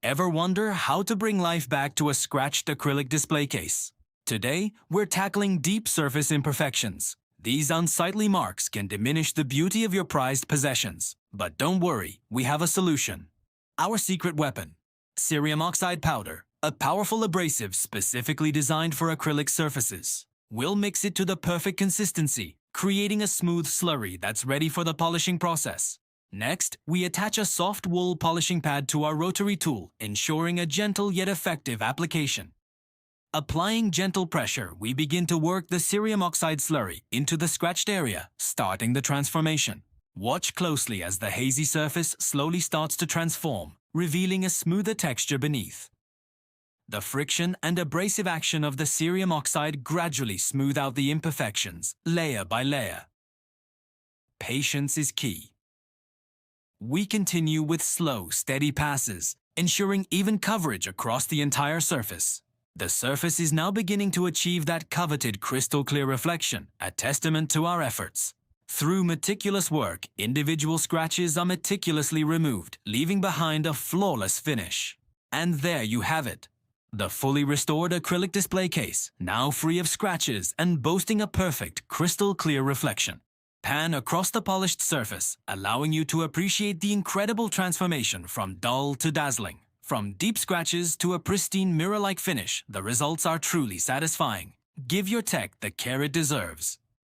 Ever wonder how to bring life back to a scratched acrylic display case? Today, we're tackling deep surface imperfections. These unsightly marks can diminish the beauty of your prized possessions. But don't worry, we have a solution. Our secret weapon, cerium oxide powder, a powerful abrasive specifically designed for acrylic surfaces. We'll mix it to the perfect consistency, creating a smooth slurry that's ready for the polishing process. Next, we attach a soft wool polishing pad to our rotary tool, ensuring a gentle yet effective application. Applying gentle pressure, we begin to work the cerium oxide slurry into the scratched area, starting the transformation. Watch closely as the hazy surface slowly starts to transform, revealing a smoother texture beneath. The friction and abrasive action of the cerium oxide gradually smooth out the imperfections, layer by layer. Patience is key. We continue with slow, steady passes, ensuring even coverage across the entire surface. The surface is now beginning to achieve that coveted crystal clear reflection, a testament to our efforts. Through meticulous work, individual scratches are meticulously removed, leaving behind a flawless finish. And there you have it. The fully restored acrylic display case, now free of scratches and boasting a perfect crystal clear reflection. Pan across the polished surface, allowing you to appreciate the incredible transformation from dull to dazzling. From deep scratches to a pristine mirror-like finish, the results are truly satisfying. Give your tech the care it deserves.